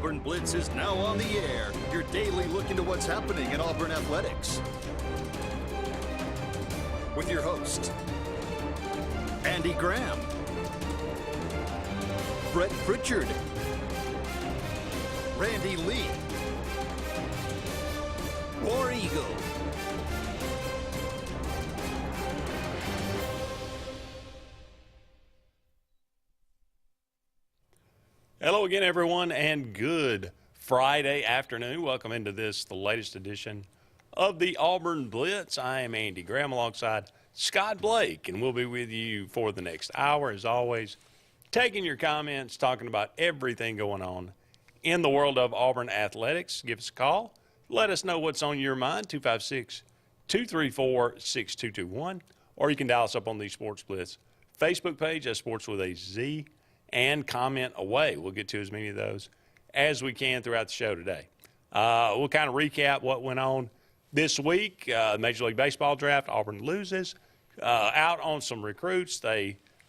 Auburn Blitz is now on the air. Your daily look into what's happening in Auburn athletics. With your host, Andy Graham, Brett Pritchard, Randy Lee, War Eagle. Hello again, everyone, and good Friday afternoon. Welcome into the latest edition of the Auburn Blitz. I am Andy Graham alongside Scott Blake, and we'll be with you for the next hour, as always, taking your comments, talking about everything going on in the world of Auburn athletics. Give us a call. Let us know what's on your mind, 256-234-6221, or you can dial us up on the Sports Blitz Facebook page, that's Sports with a Z, and comment away. We'll get to as many of those as we can throughout the show today. We'll kind of recap what went on this week. Major League Baseball draft, Auburn loses. Out on some recruits,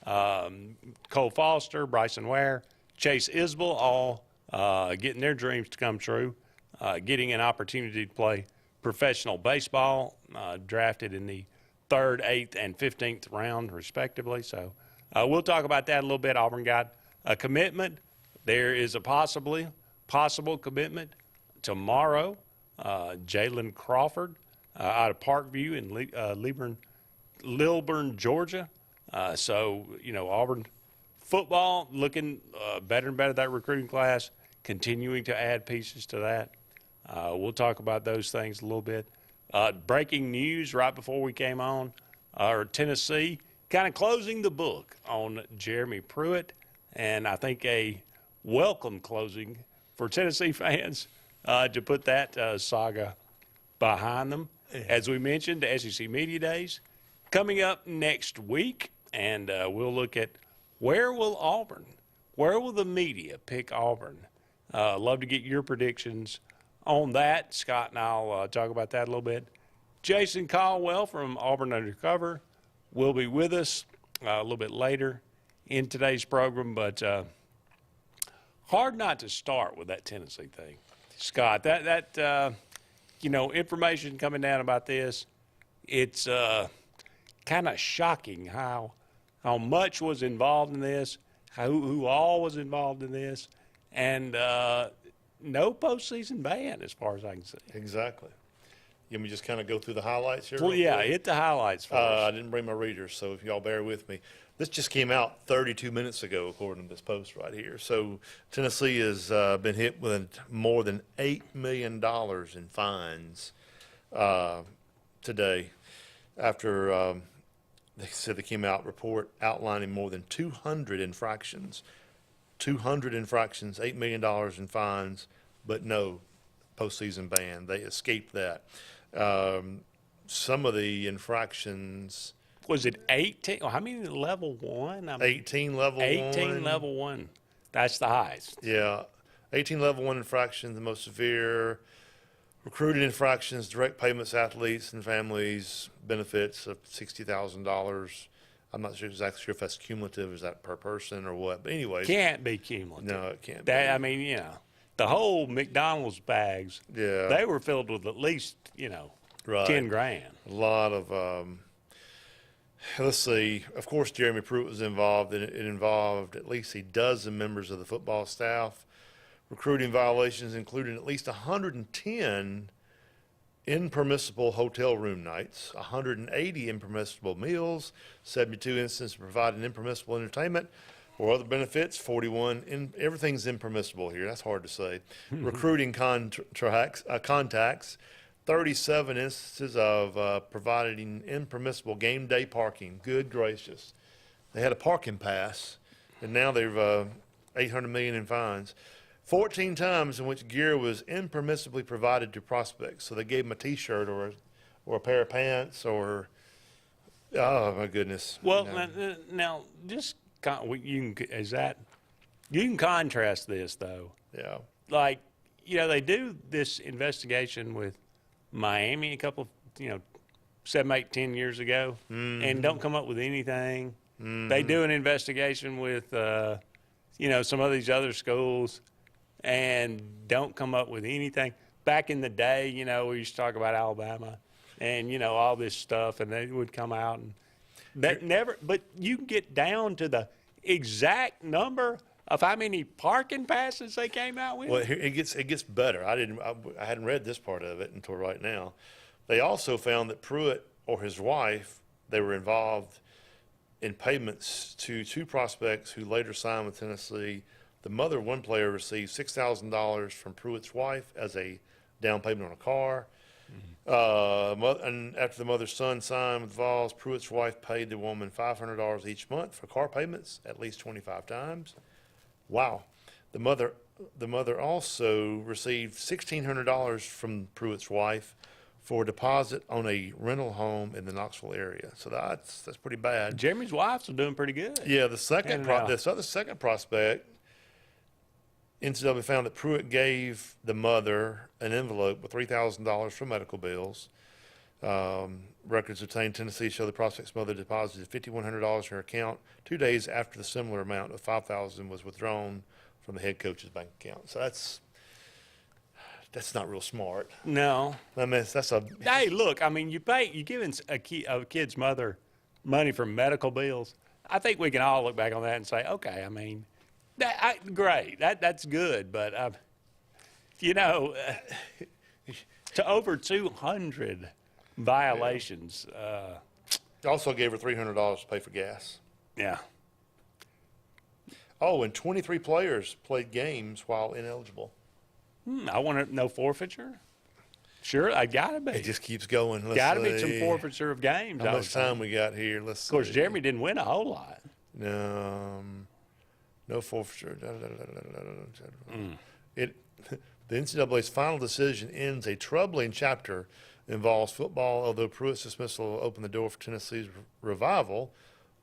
Cole Foster, Bryson Ware, Chase Isbell, all getting their dreams to come true, getting an opportunity to play professional baseball, drafted in the 3rd, 8th, and 15th round, respectively. So we'll talk about that a little bit. Auburn got a commitment. There is a possible commitment tomorrow. Jalen Crawford out of Parkview in Lilburn, Georgia. So, Auburn football looking better and better, that recruiting class, continuing to add pieces to that. We'll talk about those things a little bit. Breaking news right before we came on, Tennessee kind of closing the book on Jeremy Pruitt, and I think a welcome closing for Tennessee fans to put that saga behind them. As we mentioned, the SEC Media Days coming up next week, and we'll look at where will the media pick Auburn? Love to get your predictions on that. Scott and I'll talk about that a little bit. Jason Caldwell from Auburn Undercover will be with us a little bit later in today's program, but hard not to start with that Tennessee thing. Scott, that information coming down about this, it's kind of shocking how much was involved in this, who all was involved in this, and no postseason ban as far as I can see. Exactly. You want me just kind of go through the highlights here? Well, yeah, hit the highlights first. I didn't bring my readers, so if y'all bear with me. This just came out 32 minutes ago, according to this post right here. So Tennessee has been hit with more than $8 million in fines today after they said they came out report outlining more than 200 infractions. 200 infractions, $8 million in fines, but no postseason ban. They escaped that. Some of the infractions. Was it 18? How many level one? 18 level 1. 18 level 1. That's the highest. Yeah. 18 level 1 infractions, the most severe. Recruited infractions, direct payments, athletes and families, benefits of $60,000. I'm not exactly sure if that's cumulative, is that per person or what? But anyways. Can't be cumulative. No, it can't be. I mean, the whole McDonald's bags, they were filled with at least, right. 10 grand. A lot of, let's see, of course, Jeremy Pruitt was involved, and it involved at least a dozen members of the football staff. Recruiting violations including at least 110 impermissible hotel room nights, 180 impermissible meals, 72 instances of providing impermissible entertainment or other benefits, 41, everything's impermissible here. That's hard to say. Recruiting contacts, 37 instances of providing impermissible game day parking. Good gracious. They had a parking pass, and now they've $800 million in fines. 14 times in which gear was impermissibly provided to prospects. So they gave them a T-shirt or a pair of pants or, oh my goodness. Well, now just you can contrast this though. Yeah. Like, they do this investigation with Miami a couple of, 7, 8, 10 years ago, and don't come up with anything. They do an investigation with, some of these other schools, and don't come up with anything. Back in the day, you know, we used to talk about Alabama and, you know, all this stuff, and they would come out and that never, but you can get down to the exact number of how many parking passes they came out with. Well, it gets better. I hadn't read this part of it until right now. They also found that Pruitt or his wife, they were involved in payments to 2 prospects who later signed with Tennessee. The mother of one player received $6,000 from Pruitt's wife as a down payment on a car. And after the mother's son signed with Vols, Pruitt's wife paid the woman $500 each month for car payments at least 25 times. Wow. The mother also received $1,600 from Pruitt's wife for a deposit on a rental home in the Knoxville area. So that's pretty bad. Jeremy's wife's doing pretty good. Yeah, the second prospect, NCAA found that Pruitt gave the mother an envelope with $3,000 for medical bills. Records obtained in Tennessee show the prospect's mother deposited $5,100 in her account 2 days after the similar amount of $5,000 was withdrawn from the head coach's bank account. So that's not real smart. No. I mean, that's a. Hey, look, I mean, you're giving a kid's mother money for medical bills. I think we can all look back on that and say, okay, I mean, great, that's good, but you know, to over 200 violations. Also gave her $300 to pay for gas. Yeah. Oh, and 23 players played games while ineligible. I want to know forfeiture. Sure, I gotta be. It just keeps going. Gotta be some forfeiture of games. How much time we got here? Let's see. Of course, Jeremy didn't win a whole lot. No forfeiture. The NCAA's final decision ends a troubling chapter involves football, although Pruitt's dismissal will open the door for Tennessee's revival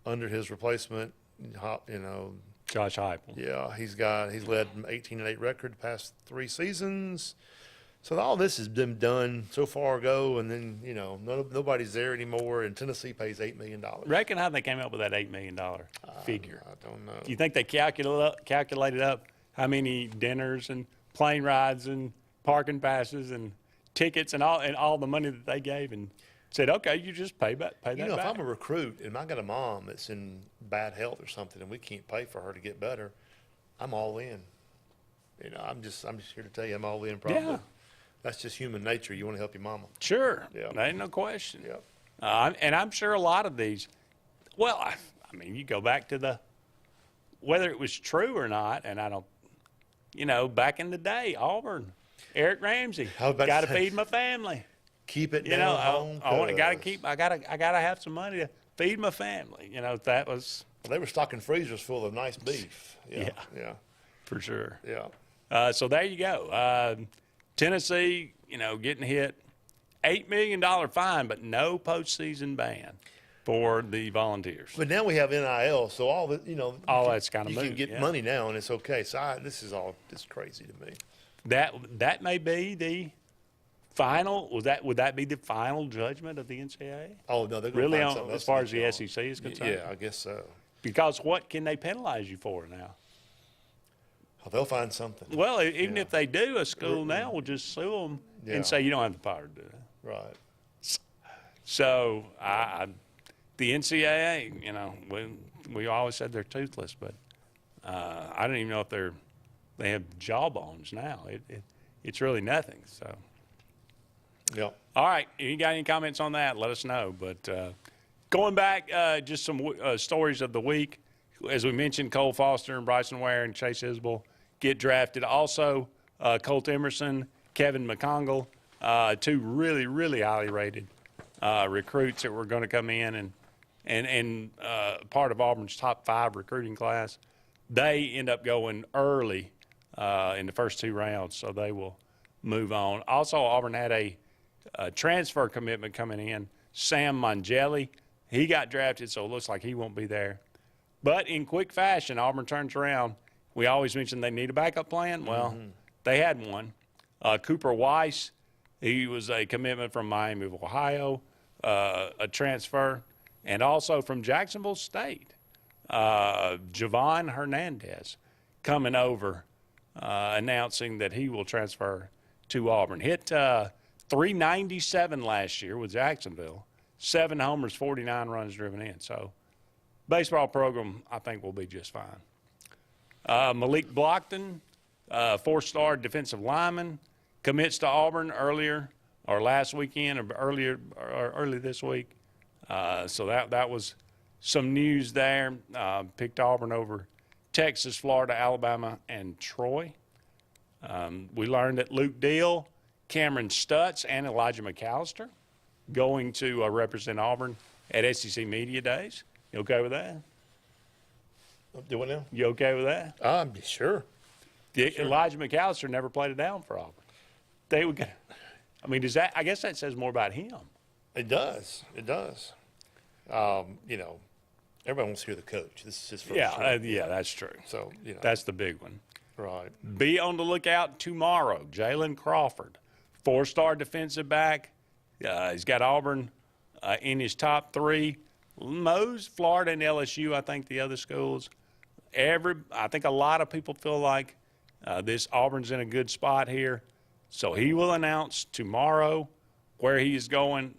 under his replacement, you know. Josh Heupel. Yeah, he's led an 18-8 record the past 3 seasons. So all this has been done so far ago, and then, you know, nobody's there anymore, and Tennessee pays $8 million. Reckon how they came up with that $8 million figure? I don't know. Do you think they calculated up how many dinners and plane rides and parking passes and tickets and all the money that they gave and said, okay, you just pay that back? You know, if I'm a recruit and I got a mom that's in bad health or something and we can't pay for her to get better, I'm all in. You know, I'm just here to tell you I'm all in probably. Yeah. That's just human nature. You want to help your mama. Sure. Yeah. That ain't no question. Yeah. And I'm sure a lot of these, well, I mean, you go back to whether it was true or not, and I don't, you know, back in the day, Auburn, Eric Ramsey, got to feed my family. Keep it You down know, home. I gotta have some money to feed my family. You know, that was. They were stocking freezers full of nice beef. Yeah. For sure. Yeah. So there you go. Tennessee, you know, getting hit, $8 million fine, but no postseason ban for the Volunteers. But now we have NIL, so all the, you know, All that's kind of you can get money now, and it's okay. So this is all just crazy to me. That may be the final. Would that be the final judgment of the NCAA? Oh no, they're going Really, to find something as else far to as get the you on. SEC is concerned. Yeah, I guess so. Because what can they penalize you for now? Oh, they'll find something. Well, even if they do, a school now will just sue them and say you don't have the power to do that. Right. So the NCAA, you know, we always said they're toothless, but I don't even know if they have jawbones now. It's really nothing. So. Yeah. All right. You got any comments on that? Let us know. But going back, just some stories of the week. As we mentioned, Cole Foster and Bryson Ware and Chase Isbell get drafted. Also, Colt Emerson, Kevin McCongle, 2 really, really highly rated recruits that were going to come in and part of Auburn's top 5 recruiting class. They end up going early in the first 2 rounds, so they will move on. Also, Auburn had a transfer commitment coming in, Sam Mongelli. He got drafted, so it looks like he won't be there. But in quick fashion, Auburn turns around. We always mention they need a backup plan. Well, they had one. Cooper Weiss, he was a commitment from Miami of Ohio, a transfer, and also from Jacksonville State. Javon Hernandez coming over announcing that he will transfer to Auburn. Hit 397 last year with Jacksonville, 7 homers, 49 runs driven in. So baseball program, I think, will be just fine. Malik Blockton, 4-star defensive lineman, commits to Auburn last weekend or early this week. So that was some news there. Picked Auburn over Texas, Florida, Alabama, and Troy. We learned that Luke Deal, Cameron Stutz, and Elijah McAllister going to represent Auburn at SEC Media Days. You okay with that? Do what now? You okay with that? Sure. Elijah McAllister never played it down for Auburn. They would. I mean, does that? I guess that says more about him. It does. It does. Everybody wants to hear the coach. This is his first Yeah, that's true. So, that's the big one. Right. Be on the lookout tomorrow. Jalen Crawford, 4-star defensive back. He's got Auburn in his top 3. Moe's, Florida, and LSU, I think the other schools. I think a lot of people feel like this Auburn's in a good spot here. So he will announce tomorrow where he is going.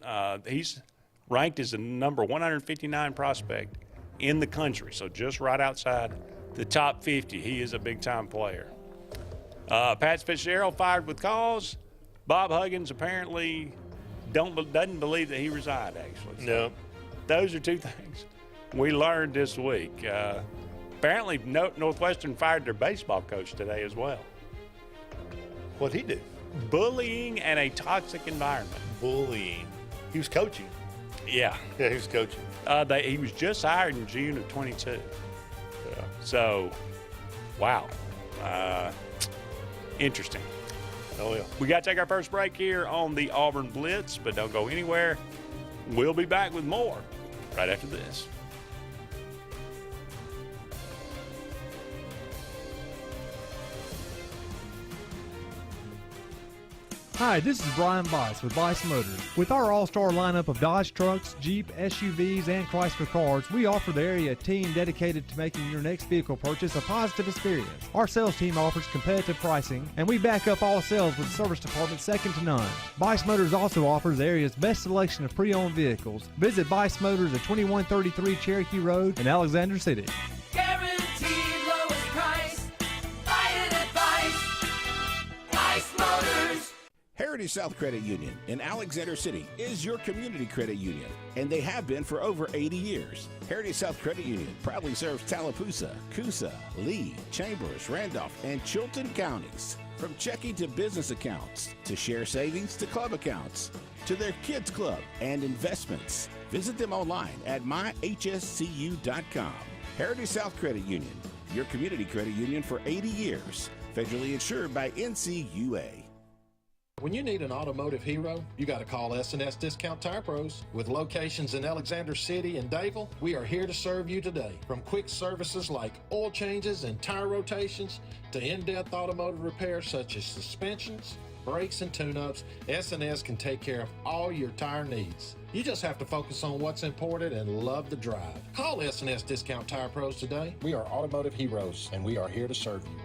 He's ranked as the number 159 prospect in the country, so just right outside the top 50. He is a big-time player. Pat Fitzgerald fired with cause. Bob Huggins apparently doesn't believe that he resigned, actually. No. Those are 2 things we learned this week. Apparently, Northwestern fired their baseball coach today as well. What'd he do? Bullying and a toxic environment. Bullying. He was coaching. Yeah. Yeah, he was coaching. He was just hired in June of 22. Yeah. So, wow. Interesting. Oh, yeah. We got to take our first break here on the Auburn Blitz, but don't go anywhere. We'll be back with more right after this. Hi, this is Brian Bice with Bice Motors. With our all-star lineup of Dodge trucks, Jeep, SUVs, and Chrysler cars, we offer the area team dedicated to making your next vehicle purchase a positive experience. Our sales team offers competitive pricing, and we back up all sales with a service department second to none. Bice Motors also offers the area's best selection of pre-owned vehicles. Visit Bice Motors at 2133 Cherokee Road in Alexander City. Guaranteed lowest price. Buy it at Bice. Bice Motors. Heritage South Credit Union in Alexander City is your community credit union, and they have been for over 80 years. Heritage South Credit Union proudly serves Tallapoosa, Coosa, Lee, Chambers, Randolph, and Chilton counties. From checking to business accounts, to share savings to club accounts, to their kids club and investments. Visit them online at myhscu.com. Heritage South Credit Union, your community credit union for 80 years. Federally insured by NCUA. When you need an automotive hero, you got to call S&S Discount Tire Pros. With locations in Alexander City and Dayville, we are here to serve you today. From quick services like oil changes and tire rotations to in-depth automotive repairs such as suspensions, brakes, and tune-ups, S&S can take care of all your tire needs. You just have to focus on what's important and love the drive. Call S&S Discount Tire Pros today. We are automotive heroes, and we are here to serve you.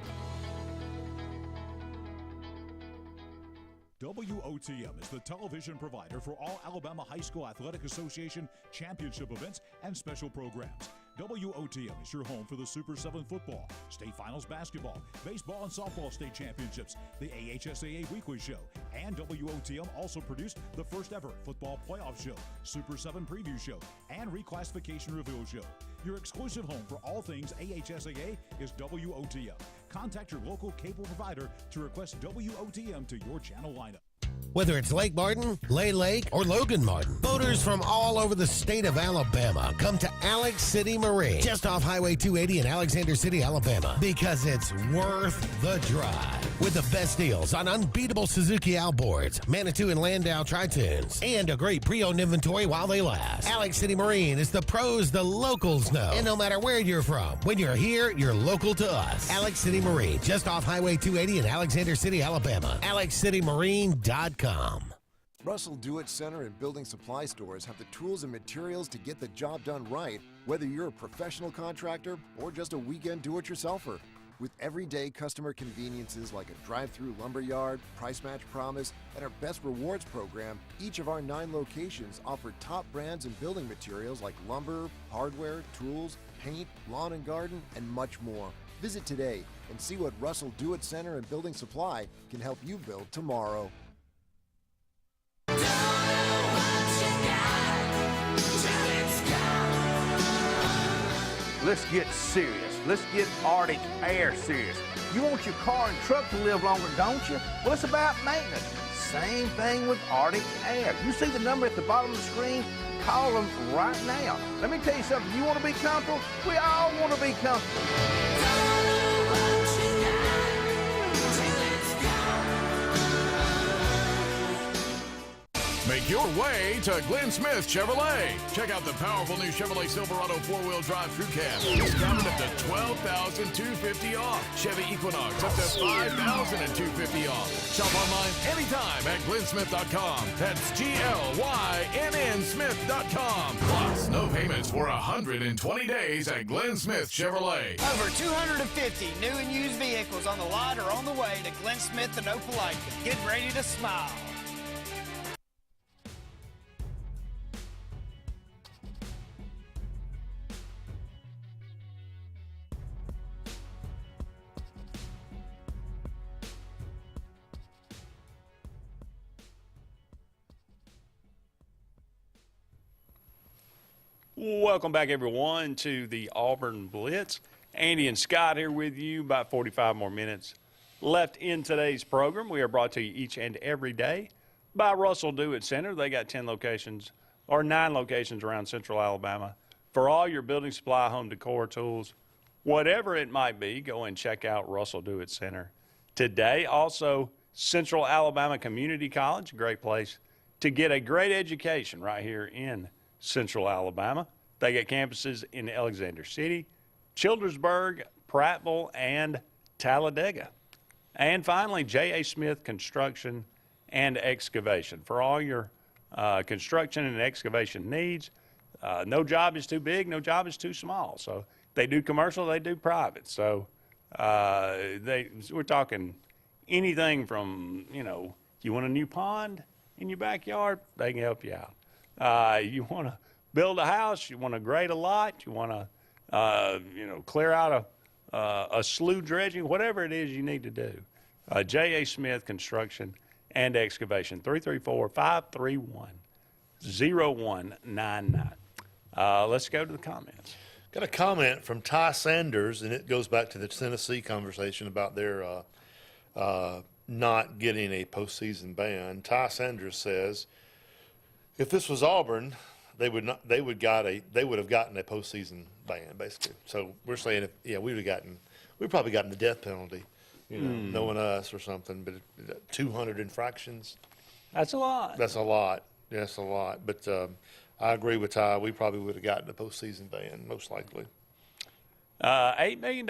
WOTM is the television provider for all Alabama High School Athletic Association championship events and special programs. WOTM is your home for the Super 7 football, state finals basketball, baseball and softball state championships, the AHSAA weekly show, and WOTM also produced the first ever football playoff show, Super 7 preview show, and reclassification reveal show. Your exclusive home for all things AHSAA is WOTM. Contact your local cable provider to request WOTM to your channel lineup. Whether it's Lake Martin, Lay Lake, or Logan Martin, boaters from all over the state of Alabama come to Alex City Marine, just off Highway 280 in Alexander City, Alabama, because it's worth the drive. With the best deals on unbeatable Suzuki outboards, Manitou and Landau Tritoons, and a great pre-owned inventory while they last. Alex City Marine is the pros the locals know. And no matter where you're from, when you're here, you're local to us. Alex City Marine, just off Highway 280 in Alexander City, Alabama. AlexCityMarine.com. Russell Do-It Center and building supply stores have the tools and materials to get the job done right, whether you're a professional contractor or just a weekend do-it-yourselfer. With everyday customer conveniences like a drive-through lumberyard, price match promise, and our Best Rewards program, each of our 9 locations offer top brands and building materials like lumber, hardware, tools, paint, lawn and garden, and much more. Visit today and see what Russell Do-It Center and Building Supply can help you build tomorrow. Let's get serious. Let's get Arctic Air serious. You want your car and truck to live longer, don't you? Well, it's about maintenance. Same thing with Arctic Air. You see the number at the bottom of the screen? Call them right now. Let me tell you something. You want to be comfortable? We all want to be comfortable. Make your way to Glenn Smith Chevrolet. Check out the powerful new Chevrolet Silverado 4-wheel drive crew cab. Discounted up to $12,250 off. Chevy Equinox up to $5,250 off. Shop online anytime at glennsmith.com. That's GLYNN Smith.com. Plus, no payments for 120 days at Glenn Smith Chevrolet. Over 250 new and used vehicles on the lot or on the way to Glenn Smith and Opelika. Get ready to smile. Welcome back, everyone, to the Auburn Blitz. Andy and Scott here with you. About 45 more minutes left in today's program. We are brought to you each and every day by Russell Do-It Center. They got 10 locations or 9 locations around Central Alabama. For all your building supply, home decor, tools, whatever it might be, go and check out Russell Do-It Center today. Also, Central Alabama Community College, a great place to get a great education right here in Central Alabama. They got campuses in Alexander City, Childersburg, Prattville, and Talladega. And finally, J.A. Smith Construction and Excavation. For all your construction and excavation needs, no job is too big, no job is too small. So they do commercial, they do private. So we're talking anything from, you want a new pond in your backyard, they can help you out. You want to build a house, you want to grade a lot, you want to, clear out a slough dredging, whatever it is you need to do. J.A. Smith Construction and Excavation, 334-531-0199. Let's go to the comments. Got a comment from Ty Sanders, and it goes back to the Tennessee conversation about their not getting a postseason ban. Ty Sanders says, if this was Auburn, they would have gotten a postseason ban, basically. So we're saying, we'd probably gotten the death penalty, knowing us or something. But 200 infractions. That's a lot. That's a lot. Yeah, that's a lot. But I agree with Ty. We probably would have gotten a postseason ban, most likely. $8 million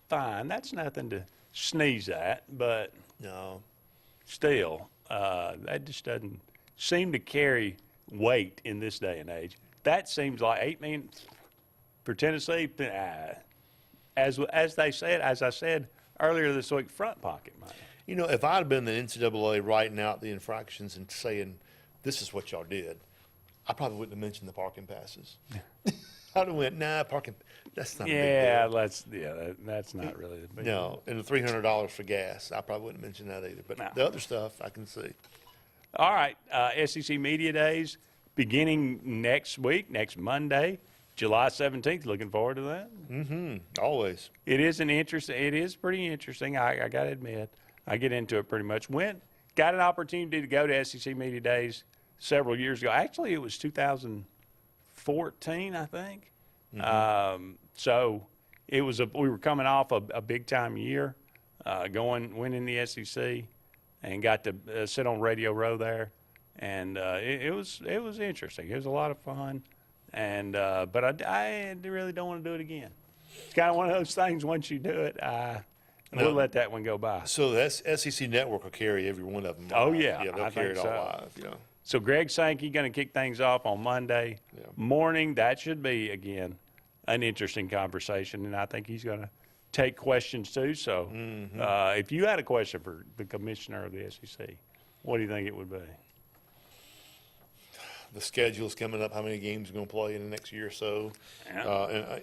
fine. That's nothing to sneeze at, but no, still, that just doesn't seem to carry weight in this day and age. That seems like $8 million for Tennessee. As they said, as I said earlier this week, front pocket money. If I'd have been the NCAA writing out the infractions and saying, this is what y'all did, I probably wouldn't have mentioned the parking passes. I'd have went, parking, that's not a big deal. That's not really the big deal. No, and the $300 for gas, I probably wouldn't mention that either. But the other stuff, I can see. All right, SEC Media Days beginning next week, next Monday, July 17th. Looking forward to that. Mm-hmm. Always. It is pretty interesting. I got to admit, I get into it pretty much. Got an opportunity to go to SEC Media Days several years ago. Actually, it was 2014, I think. Mm-hmm. So we were coming off a big time year, winning the SEC. And got to sit on Radio Row there, and it was interesting. It was a lot of fun, and but I really don't want to do it again. It's kind of one of those things. Once you do it, we'll let that one go by. So the SEC Network will carry every one of them. Oh live. yeah, they'll carry it all live. Yeah. So Greg Sankey going to kick things off on Monday morning. That should be again an interesting conversation, and I think he's going to take questions too. So if you had a question for the commissioner of the SEC, what do you think it would be? The schedule's coming up, how many games we're going to play in the next year or so,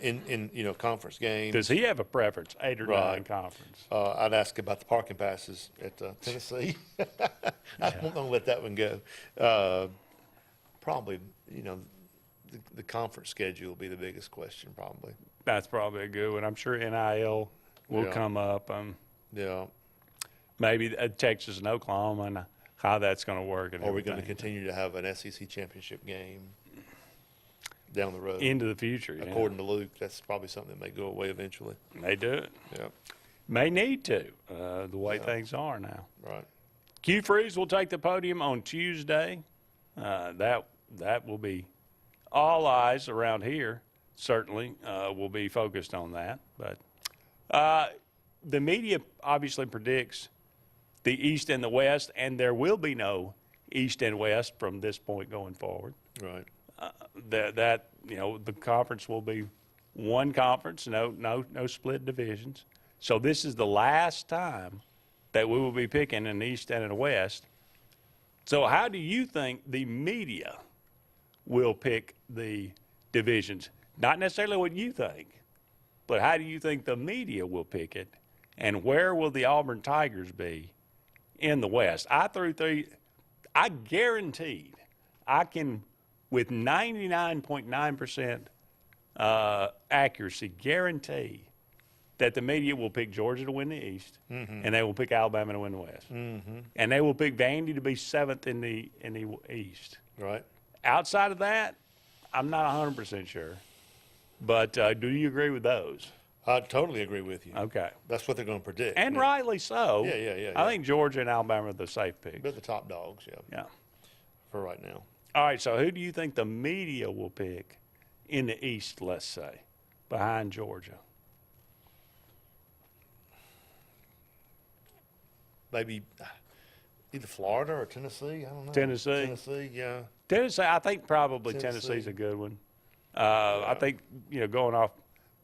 in conference games. Does he have a preference, 8 or 9 conference? I'd ask about the parking passes at Tennessee. I'm not going to let that one go. Probably, the conference schedule will be the biggest question, probably. That's probably a good one. I'm sure NIL will come up. Maybe Texas and Oklahoma and how that's going to work. And are we going to continue to have an SEC championship game down the road? Into the future, According to Luke, that's probably something that may go away eventually. May do it. Yeah. May need to, the way things are now. Right. Q Freeze will take the podium on Tuesday. That will be all eyes around here. Certainly will be focused on that. But the media obviously predicts the East and the West, and there will be no East and West from this point going forward. Right. The conference will be one conference, no split divisions. So this is the last time that we will be picking an East and a West. So how do you think the media will pick the divisions? Not necessarily what you think, but how do you think the media will pick it, and where will the Auburn Tigers be in the West? I guaranteed, I can, with 99.9% accuracy, guarantee that the media will pick Georgia to win the East, and they will pick Alabama to win the West, and they will pick Vandy to be 7th in the East. Right. Outside of that, I'm not 100% sure. But do you agree with those? I totally agree with you. Okay. That's what they're going to predict. And rightly so. Yeah. I think Georgia and Alabama are the safe picks. They're the top dogs, Yeah. for right now. All right, so who do you think the media will pick in the East, let's say, behind Georgia? Maybe either Florida or Tennessee. I don't know. Tennessee, yeah. Tennessee, I think probably Tennessee's a good one. I think, going off,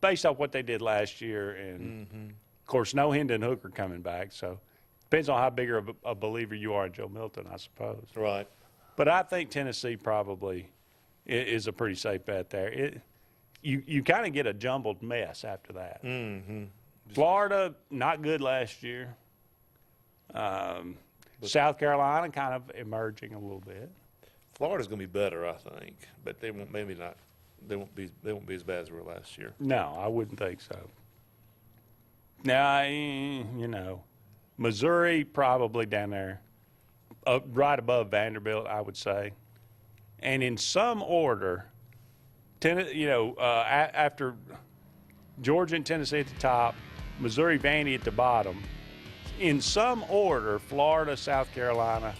based off what they did last year, and, of course, no Hendon Hooker coming back, so depends on how big of a believer you are in Joe Milton, I suppose. Right. But I think Tennessee probably is a pretty safe bet there. You kind of get a jumbled mess after that. Florida, not good last year. South Carolina kind of emerging a little bit. Florida's going to be better, I think, but they won't be as bad as they were last year. No, I wouldn't think so. Now, Missouri probably down there, right above Vanderbilt, I would say. And in some order, after Georgia and Tennessee at the top, Missouri, Vandy at the bottom. In some order, Florida, South Carolina,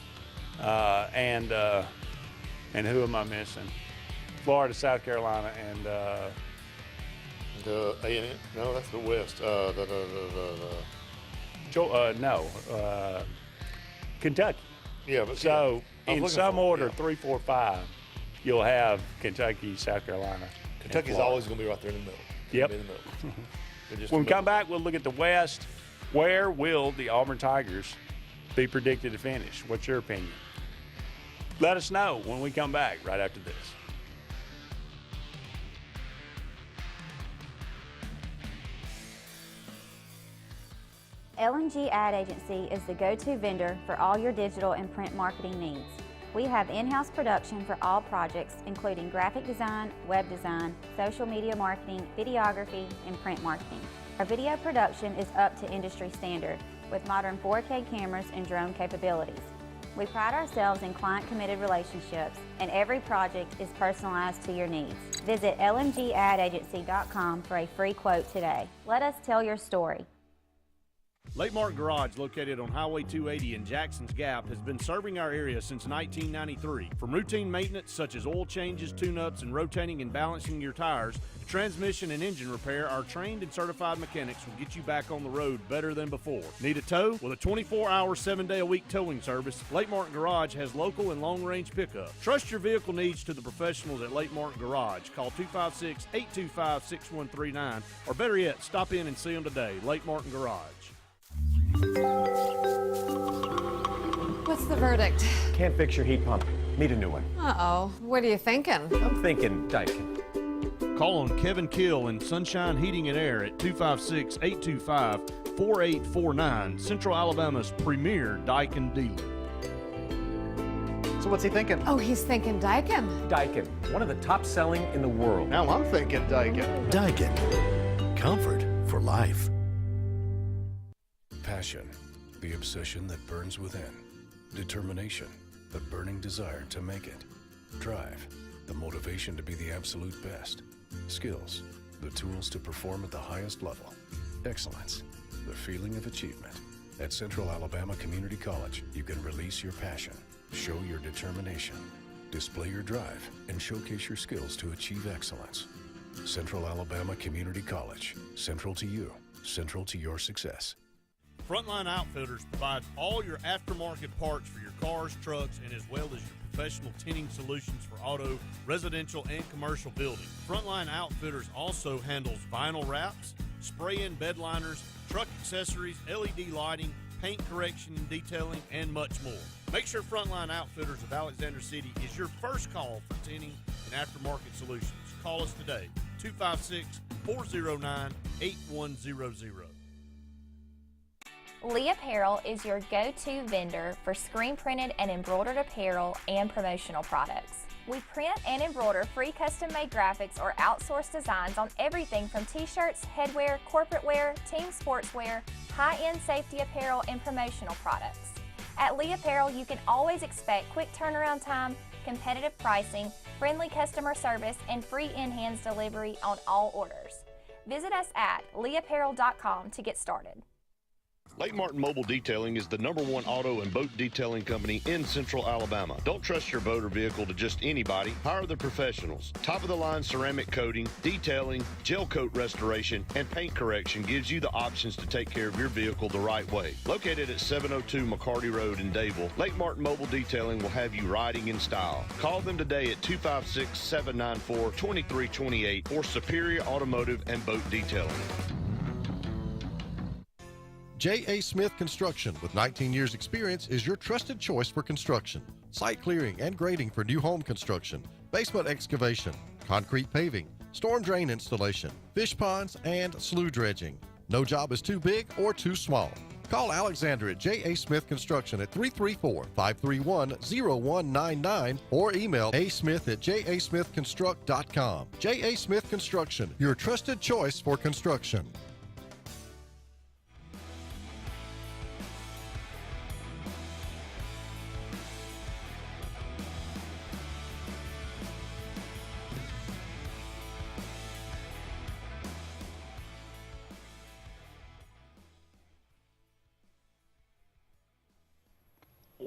and who am I missing? Florida, South Carolina, and no, that's the West. Kentucky. Yeah, but so yeah, in some order, 3, 4, 5, you'll have Kentucky, South Carolina. Kentucky's always going to be right there in the middle. Yep. In the middle. When we come back, we'll look at the West. Where will the Auburn Tigers be predicted to finish? What's your opinion? Let us know when we come back right after this. LNG Ad Agency is the go-to vendor for all your digital and print marketing needs. We have in-house production for all projects, including graphic design, web design, social media marketing, videography, and print marketing. Our video production is up to industry standard with modern 4K cameras and drone capabilities. We pride ourselves in client-committed relationships, and every project is personalized to your needs. Visit lmgadagency.com for a free quote today. Let us tell your story. Lake Martin Garage, located on Highway 280 in Jackson's Gap, has been serving our area since 1993. From routine maintenance such as oil changes, tune-ups, and rotating and balancing your tires, to transmission and engine repair, our trained and certified mechanics will get you back on the road better than before. Need a tow? With a 24-hour, 7-day-a-week towing service, Lake Martin Garage has local and long-range pickup. Trust your vehicle needs to the professionals at Lake Martin Garage. Call 256-825-6139, or better yet, stop in and see them today. Lake Martin Garage. What's the verdict? Can't fix your heat pump. Need a new one. Uh-oh. What are you thinking? I'm thinking Daikin. Call on Kevin Kill and Sunshine Heating and Air at 256-825-4849, Central Alabama's premier Daikin dealer. So what's he thinking? Oh, he's thinking Daikin. Daikin, one of the top selling in the world. Now I'm thinking Daikin. Daikin. Comfort for life. Passion, the obsession that burns within. Determination, the burning desire to make it. Drive, the motivation to be the absolute best. Skills, the tools to perform at the highest level. Excellence, the feeling of achievement. At Central Alabama Community College, you can release your passion, show your determination, display your drive, and showcase your skills to achieve excellence. Central Alabama Community College, central to you, central to your success. Frontline Outfitters provides all your aftermarket parts for your cars, trucks, and as well as your professional tinting solutions for auto, residential, and commercial building. Frontline Outfitters also handles vinyl wraps, spray-in bed liners, truck accessories, LED lighting, paint correction and detailing, and much more. Make sure Frontline Outfitters of Alexander City is your first call for tinting and aftermarket solutions. Call us today, 256-409-8100. Lee Apparel is your go-to vendor for screen-printed and embroidered apparel and promotional products. We print and embroider free custom-made graphics or outsourced designs on everything from t-shirts, headwear, corporate wear, team sportswear, high-end safety apparel, and promotional products. At Lee Apparel, you can always expect quick turnaround time, competitive pricing, friendly customer service, and free in-hands delivery on all orders. Visit us at leeapparel.com to get started. Lake Martin Mobile Detailing is the #1 auto and boat detailing company in Central Alabama. Don't trust your boat or vehicle to just anybody. Hire the professionals. Top-of-the-line ceramic coating, detailing, gel coat restoration, and paint correction gives you the options to take care of your vehicle the right way. Located at 702 McCarty Road in Dayville, Lake Martin Mobile Detailing will have you riding in style. Call them today at 256-794-2328 or Superior Automotive and Boat Detailing. J.A. Smith Construction, with 19 years experience, is your trusted choice for construction. Site clearing and grading for new home construction, basement excavation, concrete paving, storm drain installation, fish ponds, and slough dredging. No job is too big or too small. Call Alexander at J.A. Smith Construction at 334-531-0199 or email asmith@jasmithconstruct.com. J.A. Smith Construction, your trusted choice for construction.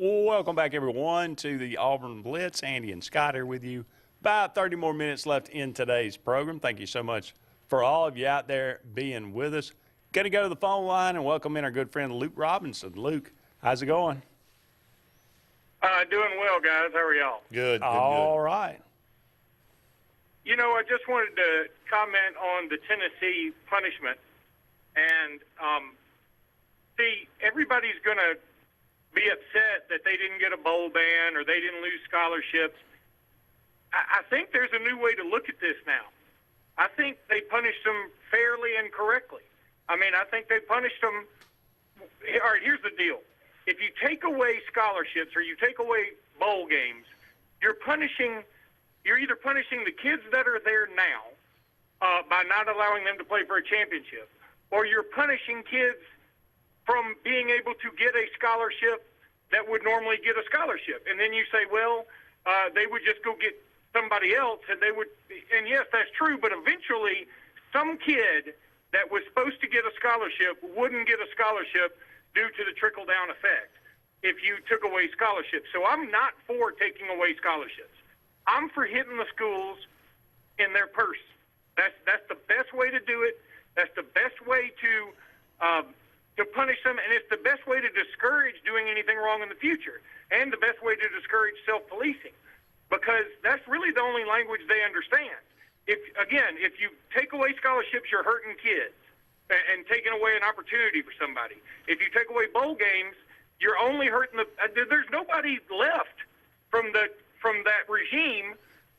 Welcome back, everyone, to the Auburn Blitz. Andy and Scott here with you. About 30 more minutes left in today's program. Thank you so much for all of you out there being with us. Going to go to the phone line and welcome in our good friend Luke Robinson. Luke, how's it going? Doing well, guys. How are y'all? Good. All right. You know, I just wanted to comment on the Tennessee punishment. And, see, everybody's going to be upset that they didn't get a bowl ban or they didn't lose scholarships. I think there's a new way to look at this now. I think they punished them fairly and correctly. I mean, I think they punished them. All right, here's the deal. If you take away scholarships or you take away bowl games, you're either punishing the kids that are there now by not allowing them to play for a championship, or you're punishing kids from being able to get a scholarship that would normally get a scholarship. And then you say, well, they would just go get somebody else, and they would, and yes, that's true, but eventually some kid that was supposed to get a scholarship wouldn't get a scholarship due to the trickle-down effect if you took away scholarships. So I'm not for taking away scholarships. I'm for hitting the schools in their purse. That's the best way to do it. That's the best way to punish them, and it's the best way to discourage doing anything wrong in the future, and the best way to discourage self-policing, because that's really the only language they understand. If you take away scholarships, you're hurting kids and taking away an opportunity for somebody. If you take away bowl games, you're only hurting there's nobody left from that regime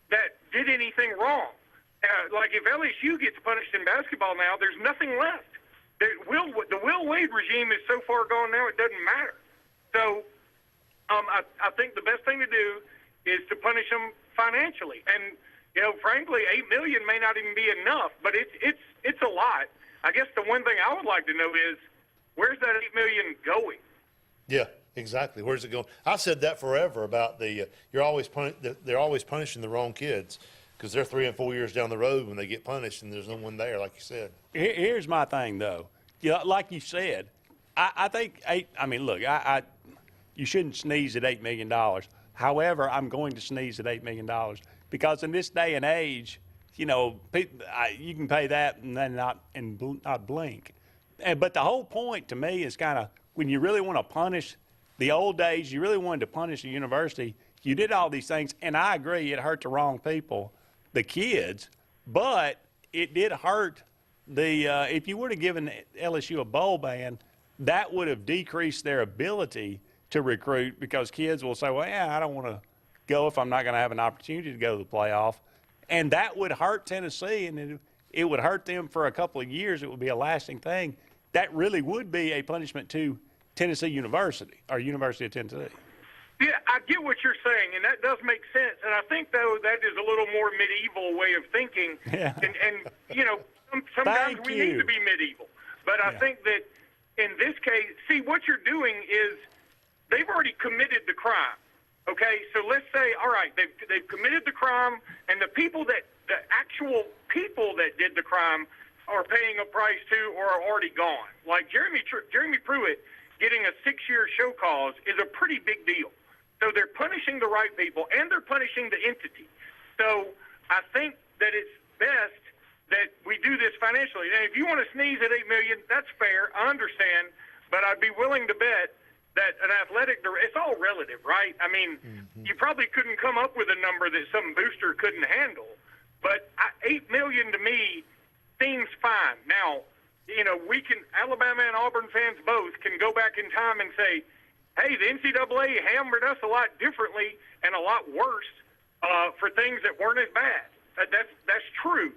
that did anything wrong. Like if LSU gets punished in basketball now, there's nothing left. The Will Wade regime is so far gone now, it doesn't matter. So I think the best thing to do is to punish them financially. And, frankly, $8 million may not even be enough, but it's a lot. I guess the one thing I would like to know is, where's that $8 million going? Yeah, exactly. Where's it going? I said that forever about they're always punishing the wrong kids, because they're 3 and 4 years down the road when they get punished and there's no one there, like you said. Here's my thing, though. Like you said, I think you shouldn't sneeze at $8 million. However, I'm going to sneeze at $8 million because in this day and age, you can pay that and then not blink. But the whole point to me is kind of when you really want to punish the old days, you really wanted to punish a university, you did all these things, and I agree it hurt the wrong people, the kids, but it did hurt if you would have given LSU a bowl ban, that would have decreased their ability to recruit, because kids will say, well, yeah, I don't want to go if I'm not going to have an opportunity to go to the playoff. And that would hurt Tennessee, and it would hurt them for a couple of years. It would be a lasting thing. That really would be a punishment to Tennessee University, or University of Tennessee. Yeah, I get what you're saying, and that does make sense. And I think, though, that is a little more medieval way of thinking. Yeah. And sometimes we need to be medieval. But I think that in this case, see, what you're doing is they've already committed the crime. Okay, so let's say, all right, they've committed the crime, and the actual people that did the crime are paying a price too, or are already gone. Like Jeremy Pruitt getting a 6-year show cause is a pretty big deal. So they're punishing the right people, and they're punishing the entity. So I think that it's best that we do this financially. And if you want to sneeze at $8 million, that's fair. I understand, but I'd be willing to bet that an athletic – it's all relative, right? I mean, you probably couldn't come up with a number that some booster couldn't handle. But $8 million to me seems fine. Now, we can – Alabama and Auburn fans both can go back in time and say, hey, the NCAA hammered us a lot differently and a lot worse for things that weren't as bad. That's true.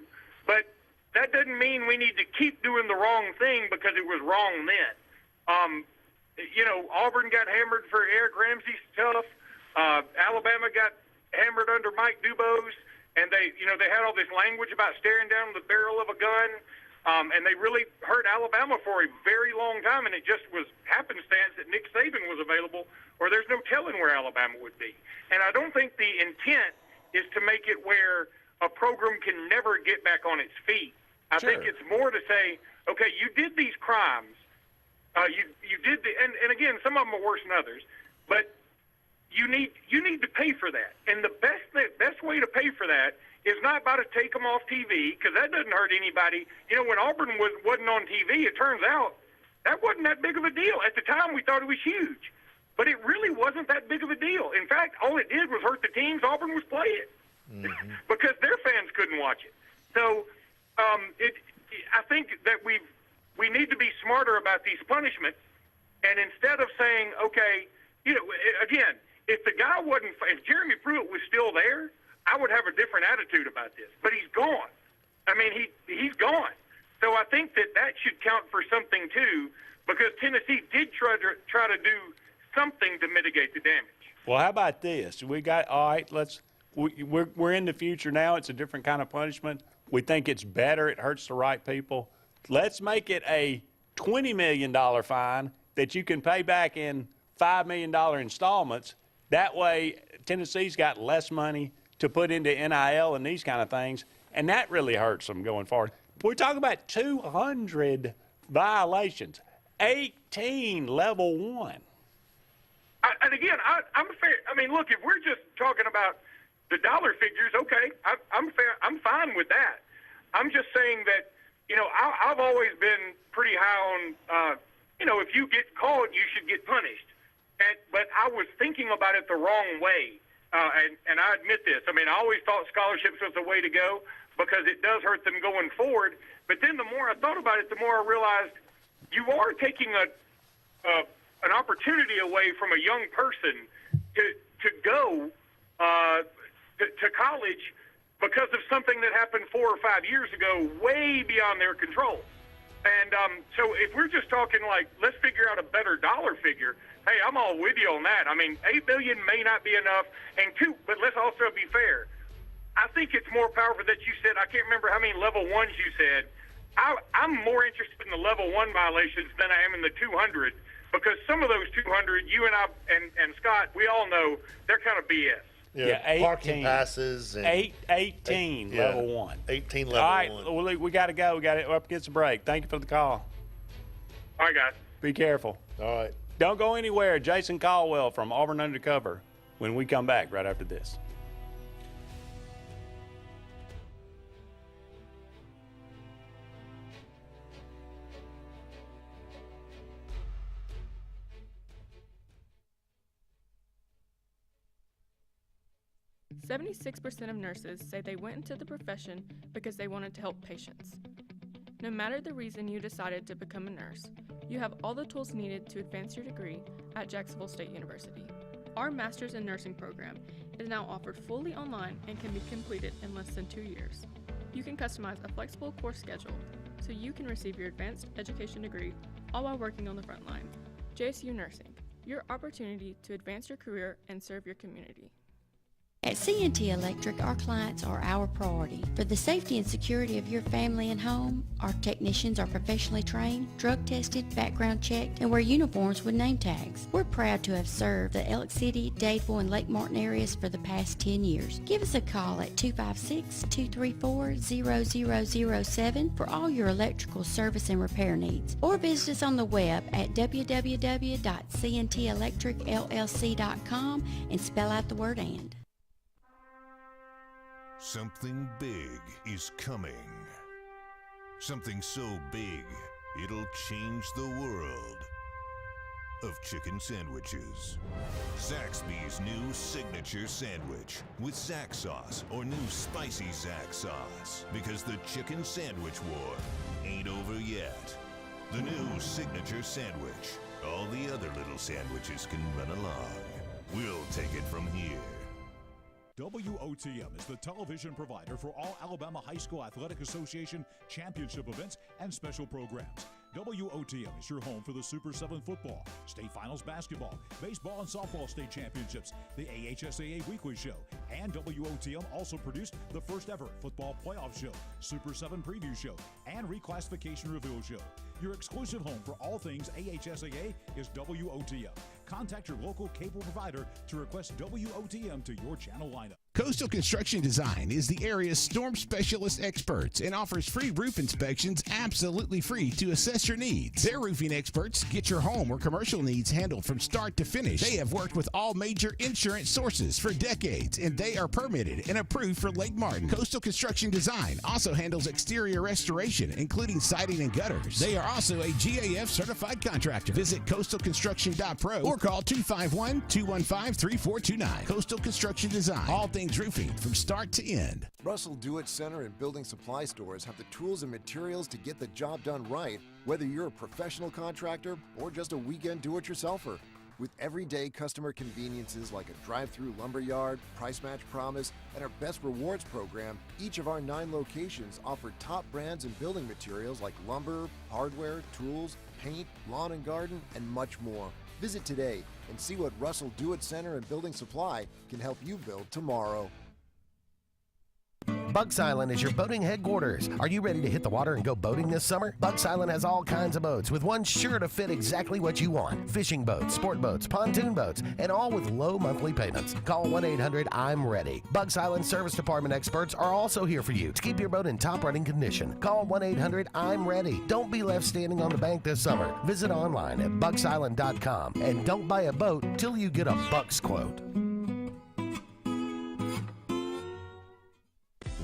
But that doesn't mean we need to keep doing the wrong thing because it was wrong then. Auburn got hammered for Eric Ramsey's stuff. Alabama got hammered under Mike Dubose, and they had all this language about staring down the barrel of a gun, and they really hurt Alabama for a very long time, and it just was happenstance that Nick Saban was available, or there's no telling where Alabama would be. And I don't think the intent is to make it where a program can never get back on its feet. I think it's more to say, okay, you did these crimes. You did and again, some of them are worse than others, but you need to pay for that. And the best way to pay for that is not by to take them off TV, because that doesn't hurt anybody. When Auburn wasn't on TV, it turns out that wasn't that big of a deal. At the time, we thought it was huge, but it really wasn't that big of a deal. In fact, all it did was hurt the teams Auburn was playing because their fans couldn't watch it. So I think that we need to be smarter about these punishments, and instead of saying, okay, again, if Jeremy Pruitt was still there, I would have a different attitude about this. But he's gone. I mean, he's gone. So I think that should count for something too, because Tennessee did try to do something to mitigate the damage. Well, how about this? We're in the future now. It's a different kind of punishment. We think it's better. It hurts the right people. Let's make it a $20 million fine that you can pay back in $5 million installments. That way, Tennessee's got less money to put into NIL and these kind of things, and that really hurts them going forward. We're talking about 200 violations, 18 level 1. And again, I'm fair. I mean, look, if we're just talking about the dollar figures, okay, I'm fair. I'm fine with that. I'm just saying that, you know, I've always been pretty high on, you know, if you get caught, you should get punished. But I was thinking about it the wrong way, and I admit this. I mean, I always thought scholarships was the way to go because it does hurt them going forward. But then the more I thought about it, the more I realized you are taking an opportunity away from a young person to go to college because of something that happened 4 or 5 years ago, way beyond their control. And so if we're just talking like, let's figure out a better dollar figure, hey, I'm all with you on that. I mean, $8 billion may not be enough, and but let's also be fair. I think it's more powerful that you said, I can't remember how many level 1s you said. I'm more interested in the level 1 violations than I am in the 200, because some of those 200, you and I and Scott, we all know they're kind of BS. Yeah, parking passes. And 18 level 1. 18 level 1. All right, well, we got to go. We got to up against the break. Thank you for the call. All right, guys. Be careful. All right. Don't go anywhere. Jason Caldwell from Auburn Undercover when we come back right after this. "76% of nurses say they went into the profession because they wanted to help patients. No matter the reason you decided to become a nurse, you have all the tools needed to advance your degree at Jacksonville State University. Our Master's in Nursing program is now offered fully online and can be completed in less than 2 years. You can customize a flexible course schedule so you can receive your advanced education degree all while working on the front line. JSU Nursing, your opportunity to advance your career and serve your community." At C&T Electric, our clients are our priority. For the safety and security of your family and home, our technicians are professionally trained, drug tested, background checked, and wear uniforms with name tags. We're proud to have served the Elk City, Dadeville, and Lake Martin areas for the past 10 years. Give us a call at 256-234-0007 for all your electrical service and repair needs, or visit us on the web at www.cntelectricllc.com and spell out the word "and." Something big is coming. Something so big, it'll change the world of chicken sandwiches. Zaxby's new signature sandwich with Zax sauce or new spicy Zax sauce, because the chicken sandwich war ain't over yet. The new signature sandwich. All the other little sandwiches can run along. We'll take it from here. WOTM is the television provider for all Alabama High School Athletic Association championship events and special programs. WOTM is your home for the Super 7 football, state finals basketball, baseball and softball state championships, the AHSAA weekly show, and WOTM also produced the first ever football playoff show, Super 7 preview show, and reclassification reveal show. Your exclusive home for all things AHSAA is WOTM. Contact your local cable provider to request WOTM to your channel lineup. Coastal Construction Design is the area's storm specialist experts and offers free roof inspections absolutely free to assess your needs. Their roofing experts get your home or commercial needs handled from start to finish. They have worked with all major insurance sources for decades, and they are permitted and approved for Lake Martin. Coastal Construction Design also handles exterior restoration, including siding and gutters. They are also a GAF certified contractor. Visit coastalconstruction.pro or call 251-215-3429. Coastal Construction Design. All things roofing from start to end. Russell Do-It Center and building supply stores have the tools and materials to get the job done right, whether you're a professional contractor or just a weekend do-it-yourselfer. With everyday customer conveniences like a drive-through lumberyard, price match promise, and our best rewards program, each of our 9 locations offer top brands and building materials like lumber, hardware, tools, paint, lawn and garden, and much more. Visit today and see what Russell Do-It Center and Building Supply can help you build tomorrow. Bucks Island is your boating headquarters. Are you ready to hit the water and go boating this summer? Bucks Island has all kinds of boats, with one sure to fit exactly what you want. Fishing boats, sport boats, pontoon boats, and all with low monthly payments. Call 1-800-I'm-READY. Bucks Island Service Department experts are also here for you to keep your boat in top running condition. Call 1-800-I'm-READY. Don't be left standing on the bank this summer. Visit online at bucksisland.com and don't buy a boat till you get a Bucks quote.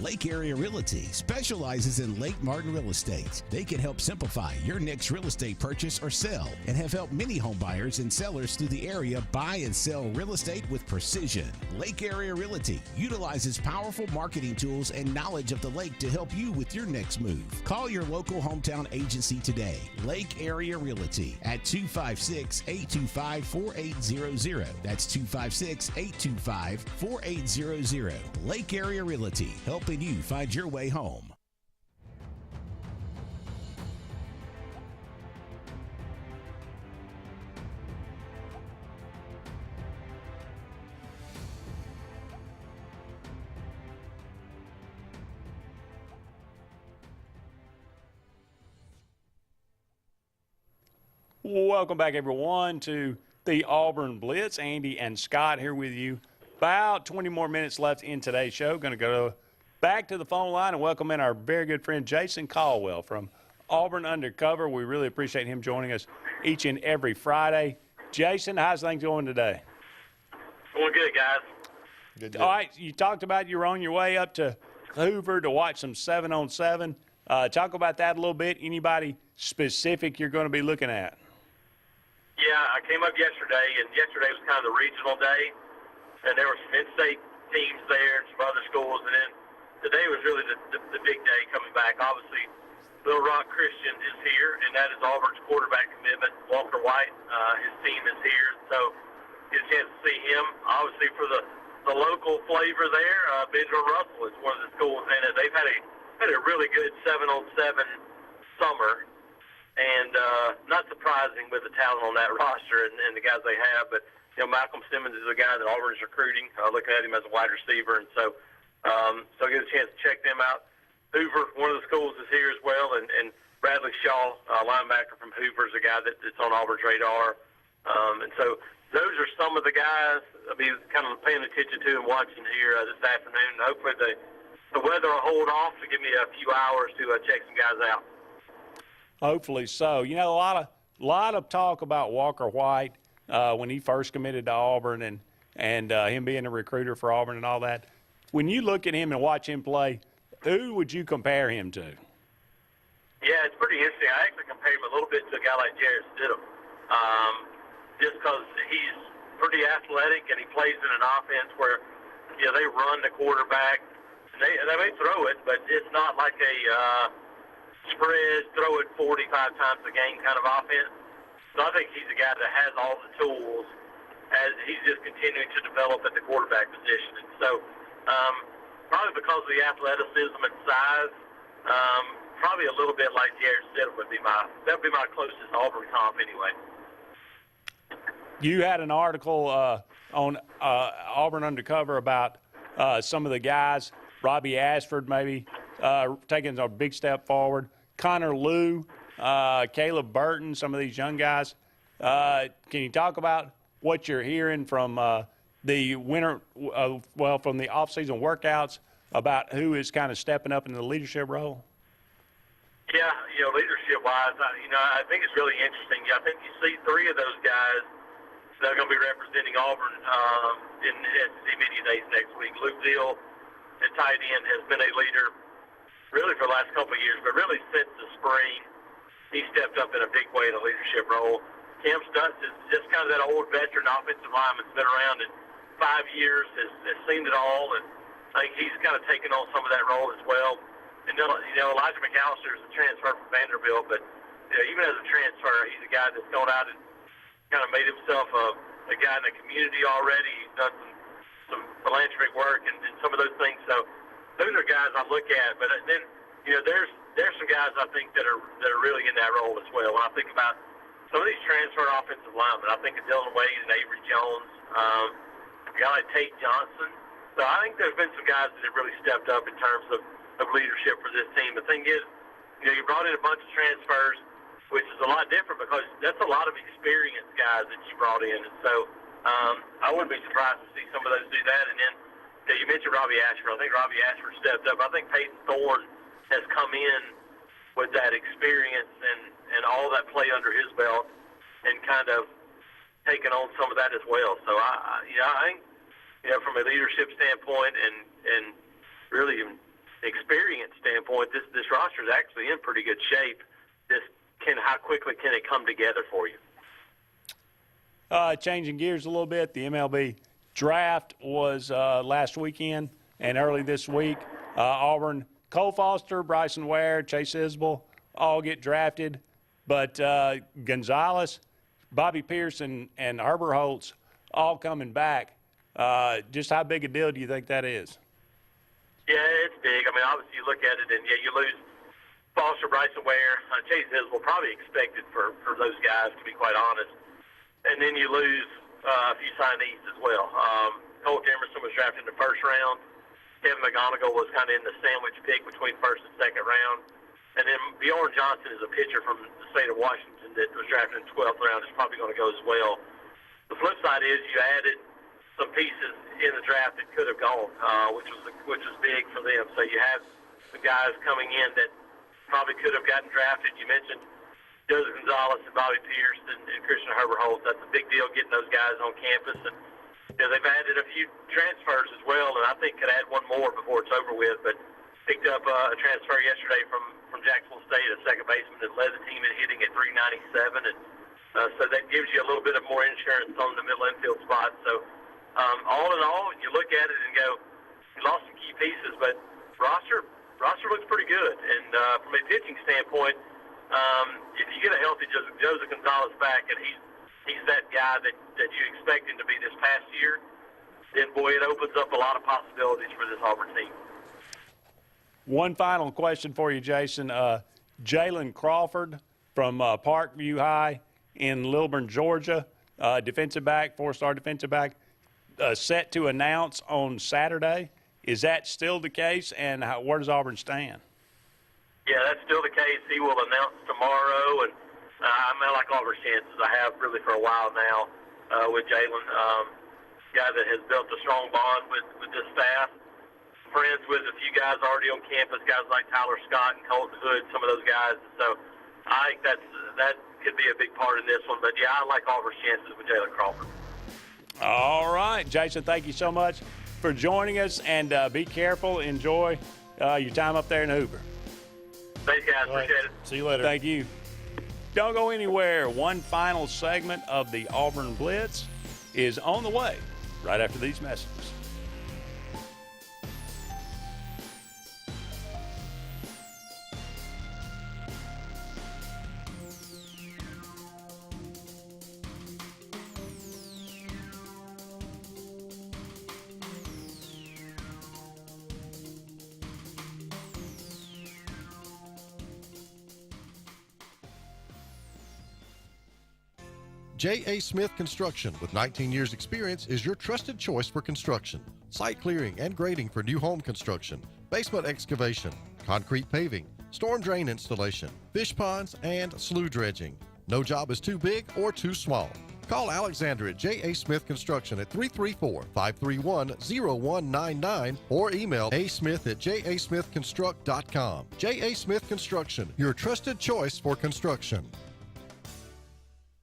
Lake Area Realty specializes in Lake Martin real estate. They can help simplify your next real estate purchase or sell and have helped many home buyers and sellers through the area buy and sell real estate with precision. Lake Area Realty utilizes powerful marketing tools and knowledge of the lake to help you with your next move. Call your local hometown agency today, Lake Area Realty, at 256-825-4800. That's 256-825-4800. Lake Area Realty, helping you find your way home. Welcome back, everyone, to the Auburn Blitz. Andy and Scott here with you. About 20 more minutes left in today's show. Going to go back to the phone line and welcome in our very good friend Jason Caldwell from Auburn Undercover. We really appreciate him joining us each and every Friday. Jason, how's things going today? Going good, guys. Good. All right, you talked about you're on your way up to Hoover to watch some 7-on-7. Talk about that a little bit. Anybody specific you're going to be looking at? Yeah, I came up yesterday, and yesterday was kind of the regional day, and there were some in-state teams there and some other schools, and then today was really the big day coming back. Obviously, Little Rock Christian is here, and that is Auburn's quarterback commitment. Walker White, his team is here, so get a chance to see him. Obviously, for the local flavor there, Benjamin Russell is one of the schools in it. They've had a really good 7-on-7 summer, and not surprising with the talent on that roster and the guys they have, but you know, Malcolm Simmons is a guy that Auburn's recruiting, looking at him as a wide receiver, and so I get a chance to check them out. Hoover, one of the schools, is here as well, and Bradley Shaw, linebacker from Hoover, is a guy that's on Auburn's radar. And so those are some of the guys I'll be kind of paying attention to and watching here this afternoon. Hopefully the weather will hold off to give me a few hours to check some guys out. Hopefully so. You know, a lot of talk about Walker White when he first committed to Auburn and him being a recruiter for Auburn and all that. When you look at him and watch him play, who would you compare him to? Yeah, it's pretty interesting. I actually compare him a little bit to a guy like Jared Stidham, just because he's pretty athletic and he plays in an offense where, you know, they run the quarterback. And they may throw it, but it's not like a spread, throw it 45 times a game kind of offense. So I think he's a guy that has all the tools as he's just continuing to develop at the quarterback position. And so probably because of the athleticism and size, probably a little bit like Jared Stidham would be my closest Auburn comp anyway. You had an article on Auburn Undercover about some of the guys, Robbie Ashford maybe taking a big step forward, Connor Liu, Caleb Burton, some of these young guys. Can you talk about what you're hearing from the winter, from the off-season workouts about who is kind of stepping up in the leadership role? Yeah, you know, leadership-wise, I think it's really interesting. I think you see three of those guys that are going to be representing Auburn in SEC Media Days next week. Luke Dill, at tight end, has been a leader really for the last couple of years, but really since the spring, he stepped up in a big way in a leadership role. Cam Stutz is just kind of that old veteran offensive lineman that's been around in 5 years, has seen it all, and I think he's kind of taken on some of that role as well. And then, Elijah McAllister is a transfer from Vanderbilt, but even as a transfer, he's a guy that's gone out and kind of made himself a guy in the community already. He's done some philanthropic work and some of those things. So those are guys I look at. But then, there's some guys I think that are really in that role as well. When I think about some of these transfer offensive linemen, I think of Dylan Wade and Avery Jones. A guy like Tate Johnson So I think there's been some guys that have really stepped up in terms of leadership for this team. The thing is, you brought in a bunch of transfers, which is a lot different because that's a lot of experienced guys that you brought in. And so I wouldn't be surprised to see some of those do that. And then you mentioned Robbie Ashford. I think Robbie Ashford stepped up. I think Peyton Thorne has come in with that experience and all that play under his belt and kind of taken on some of that as well. So I think, from a leadership standpoint and really experience standpoint, this roster is actually in pretty good shape. How quickly can it come together for you? Changing gears a little bit, the MLB draft was last weekend and early this week. Auburn, Cole Foster, Bryson Ware, Chase Isbell all get drafted, but Gonzalez, Bobby Pearson, and Herbert Holtz all coming back. Just how big a deal do you think that is? Yeah, it's big. I mean, obviously you look at it, and you lose Foster, Bryson Ware, Chase Isbell, probably expected for those guys, to be quite honest. And then you lose a few signees as well. Colt Emerson was drafted in the first round. Kevin McGonigal was kind of in the sandwich pick between first and second round. And then Bjorn Johnson is a pitcher from the state of Washington that was drafted in the 12th round. Is probably going to go as well. The flip side is you added some pieces in the draft that could have gone, which was big for them. So you have some guys coming in that probably could have gotten drafted. You mentioned Joseph Gonzalez and Bobby Pierce and Christian Herbert Holtz. That's a big deal getting those guys on campus. And they've added a few transfers as well, and I think could add one more before it's over with. But picked up a transfer yesterday from Jacksonville State, a second baseman that led the team in hitting at .397, and so that gives you a little bit of more insurance on the middle infield spot. So all in all, you look at it and go, you lost some key pieces, but roster looks pretty good. And from a pitching standpoint, if you get a healthy Joseph Gonzalez back, and he's that guy that you expect him to be this past year, then boy, it opens up a lot of possibilities for this Auburn team. One final question for you, Jason. Jalen Crawford from Parkview High in Lilburn, Georgia, defensive back, four-star defensive back, set to announce on Saturday. Is that still the case, and where does Auburn stand? Yeah, that's still the case. He will announce tomorrow, and I like Auburn's chances. I have really for a while now with Jalen, guy that has built a strong bond with this staff. Friends with a few guys already on campus, guys like Tyler Scott and Colton Hood, some of those guys. So I think that could be a big part in this one. But, yeah, I like Auburn's chances with Jalen Crawford. All right, Jason, thank you so much for joining us, and be careful. Enjoy your time up there in Hoover. Thanks, guys. Appreciate it. See you later. Thank you. Don't go anywhere. One final segment of the Auburn Blitz is on the way right after these messages. J.A. Smith Construction, with 19 years experience, is your trusted choice for construction. Site clearing and grading for new home construction, basement excavation, concrete paving, storm drain installation, fish ponds, and slough dredging. No job is too big or too small. Call Alexander at J.A. Smith Construction at 334-531-0199 or email asmith@jasmithconstruct.com. J.A. Smith Construction, your trusted choice for construction.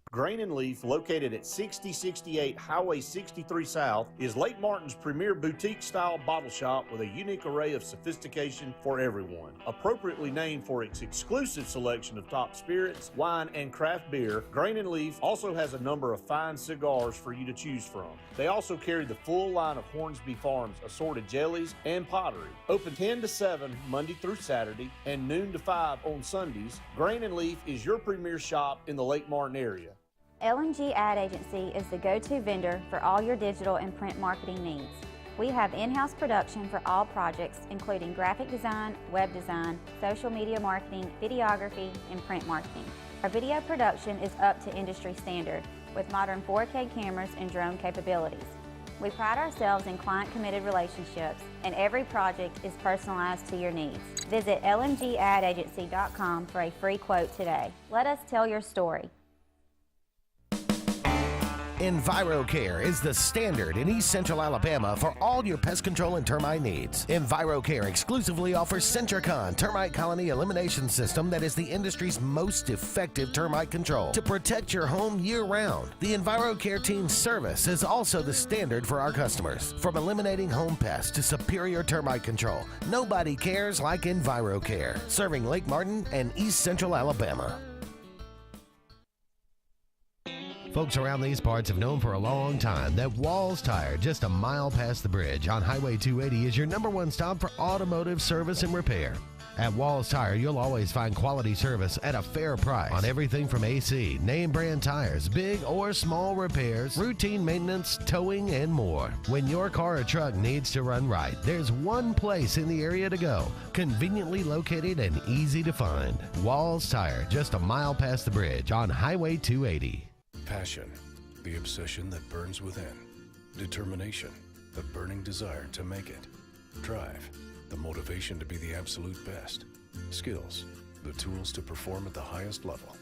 Grain and Leaf, located at 6068 Highway 63 South, is Lake Martin's premier boutique-style bottle shop with a unique array of sophistication for everyone. Appropriately named for its exclusive selection of top spirits, wine, and craft beer, Grain and Leaf also has a number of fine cigars for you to choose from. They also carry the full line of Hornsby Farms assorted jellies and pottery. Open 10 to 7 Monday through Saturday and noon to 5 on Sundays, Grain and Leaf is your premier shop in the Lake Martin area. L&G Ad Agency is the go-to vendor for all your digital and print marketing needs. We have in-house production for all projects, including graphic design, web design, social media marketing, videography, and print marketing. Our video production is up to industry standard with modern 4K cameras and drone capabilities. We pride ourselves in client-committed relationships, and every project is personalized to your needs. Visit lmgadAgency.com for a free quote today. Let us tell your story. EnviroCare is the standard in East Central Alabama for all your pest control and termite needs. EnviroCare exclusively offers Centricon termite colony elimination system that is the industry's most effective termite control to protect your home year-round. The EnviroCare team's service is also the standard for our customers. From eliminating home pests to superior termite control, nobody cares like EnviroCare, serving Lake Martin and East Central Alabama. Folks around these parts have known for a long time that Walls Tire, just a mile past the bridge on Highway 280, is your #1 stop for automotive service and repair. At Walls Tire, you'll always find quality service at a fair price on everything from AC, name brand tires, big or small repairs, routine maintenance, towing, and more. When your car or truck needs to run right, there's one place in the area to go, conveniently located and easy to find. Walls Tire, just a mile past the bridge on Highway 280. Passion, the obsession that burns within. Determination, the burning desire to make it. Drive, the motivation to be the absolute best. Skills, the tools to perform at the highest level.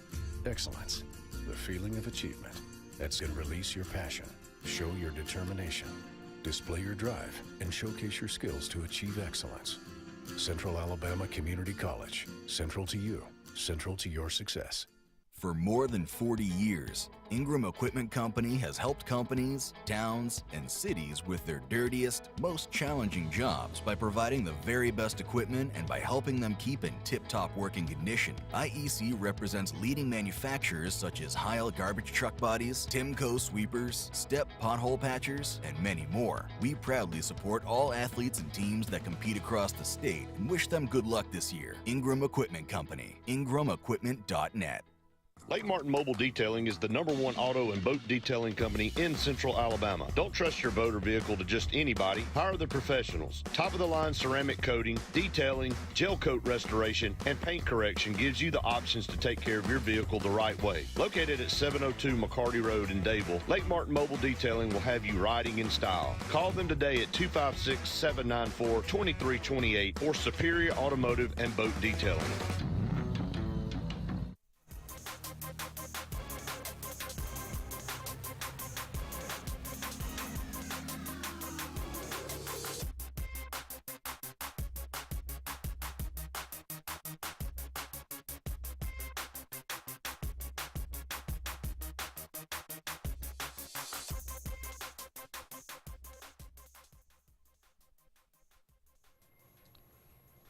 Excellence, the feeling of achievement. That's it. Release your passion, show your determination, display your drive, and showcase your skills to achieve excellence. Central Alabama Community College, central to you, central to your success. For more than 40 years, Ingram Equipment Company has helped companies, towns, and cities with their dirtiest, most challenging jobs by providing the very best equipment and by helping them keep in tip-top working condition. IEC represents leading manufacturers such as Heil garbage truck bodies, Timco sweepers, Step pothole patchers, and many more. We proudly support all athletes and teams that compete across the state and wish them good luck this year. Ingram Equipment Company, ingramequipment.net. Lake Martin Mobile Detailing is the #1 auto and boat detailing company in Central Alabama. Don't trust your boat or vehicle to just anybody. Hire the professionals. Top-of-the-line ceramic coating, detailing, gel coat restoration, and paint correction gives you the options to take care of your vehicle the right way. Located at 702 McCarty Road in Dable, Lake Martin Mobile Detailing will have you riding in style. Call them today at 256-794-2328 or Superior Automotive and Boat Detailing.